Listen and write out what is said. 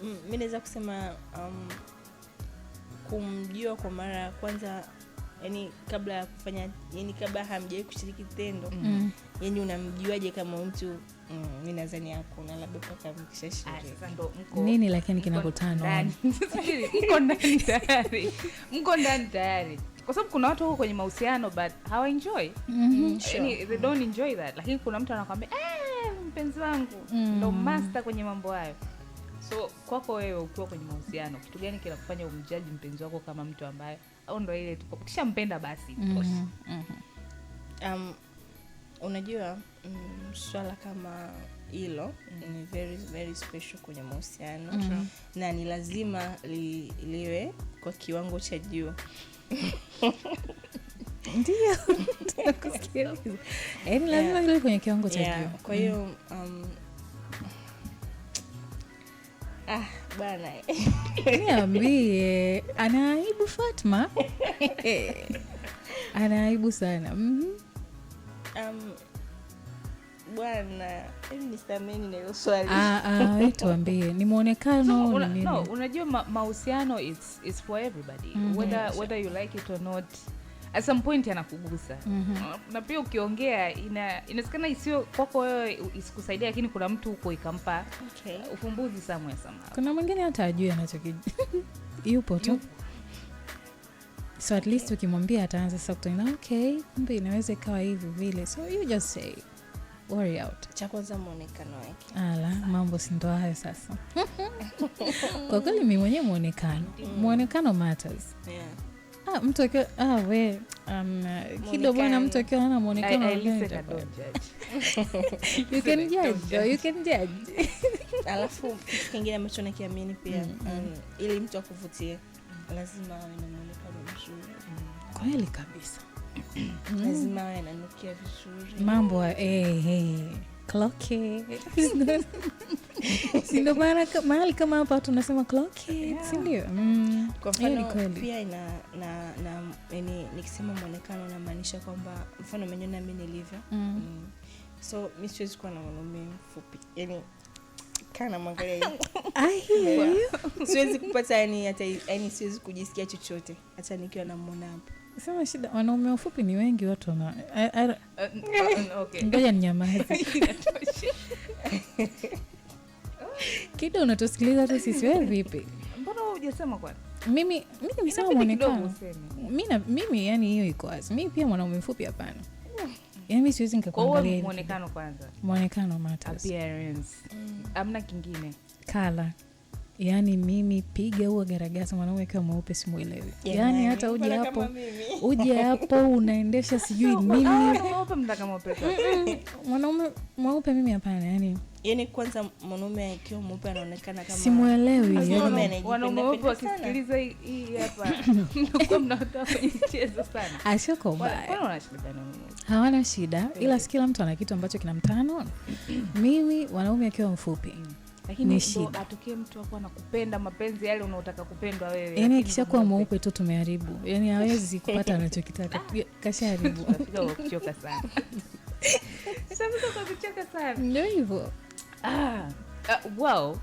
mimi naweza kusema kumjua kwa mara ya kwanza, yani kabla ya kufanya, yani kabla hamjawahi kushiriki tendo, yani unamjuaje kama mtu? Mimi nadhani hakuna, labda paka mkishashiriki. Sasa ndo mko nini lakini kinakutana? Mko ndani tayari. Kwa sababu kuna watu wako kwenye mahusiano but hawa enjoy. Yani they don't enjoy that. Lakini kuna mtu anakuambia mpenzi wangu ndo master kwenye mambo hayo. So kwako wewe ukiwa kwenye mahusiano, kitu gani kinakufanya umjudge mpenzi wako kama mtu ambaye au ndo ile tu ukishampenda basi? Unajua swala kama hilo ni very very special kwenye mahusiano, na ni lazima liwe kwa kiwango cha juu. Ndio tunakusikiliza. Yaani lazima liwe kwenye kiwango cha juu. Kwa hiyo bana niambie, anaibu Fatma. Anaibu sana. Bwana, nisameni na hiyo swali. Wewe tuambie, ni muonekano ni nini? No, unajua mahusiano is for everybody. Whether you like it or not, at some point yanakugusa. Na pia ukiongea inasikana isiyo kwako wewe isikusaidia, lakini kuna mtu huko ikampa ufumbuzi somewhere. Kuna mwingine hata ajui anachokijua. Yupo tu. So at least ukimwambia ataanza sasa kutoa, okay, kumbe inaweza ikawa hivi vile. So you just say worry out. Cha kwanza muonekano wake. Mambo si ndo hayo sasa. Kwa kweli mimi mwenyewe muonekano matters. Mtu akiwa kidogo bwana, mtu akiwa hana muonekano you can judge. Alafu kitu kingine ambacho nakiamini pia, ili mtu akuvutie lazima awe na muonekano mzuri. Kweli kabisa. Lazima awe ananukia vizuri. Mambo clocky. Sindo maana mahali kama hapa tunasema clocky, si ndio? Kwa mfano pia na nikisema muonekano namaanisha kwamba mfano umeniona mimi nilivyo. So mimi siwezi kuwa na mwanaume mfupi. Yani kana mwangalia hivi. Siwezi kupata yani siwezi kujisikia chochote hata nikiwa namuona hapo. Sema shida, wanaume wafupi ni wengi, watu wana okay. Ngoja ninyamaze. Kido unatusikiliza tu sisi, wewe vipi? Mbona hujasema kwani? Mimi nimesema muonekano. Mimi yani hiyo iko wazi. Mimi pia mwanaume mfupi hapana. Yaani mimi siwezi nikakuangalia muonekano kwanza. Muonekano matters. Appearance. Amna kingine. Kala. Yaani mimi piga huo garagaza mwanaume akiwa mweupe simuelewi. Yaani hata uje hapo unaendesha sijui nini. Mweupe mtaka mweupe. Mwanaume mweupe mimi hapana yani kwanza mwanaume akiwa mweupe anaonekana kama simuelewi. Wanaume weupe wakisikiliza hii hapa mnakuwa mnataka kucheza sana. Ashoko baya. Kwa nini shida na mimi? Hawana shida, ila kila mtu ana kitu ambacho kinamtano. Mimi wanaume akiwa mfupi lakini ndo atukie mtu wako anakupenda mapenzi yale unaotaka kupendwa wewe. Yaani akishakuwa mweupe tu tumeharibu. Yaani hawezi kupata anachokitaka. Kashaharibu. Tutafika kuchoka sana. Sasa mtu kuchoka sana. Ndio hivyo. Wow.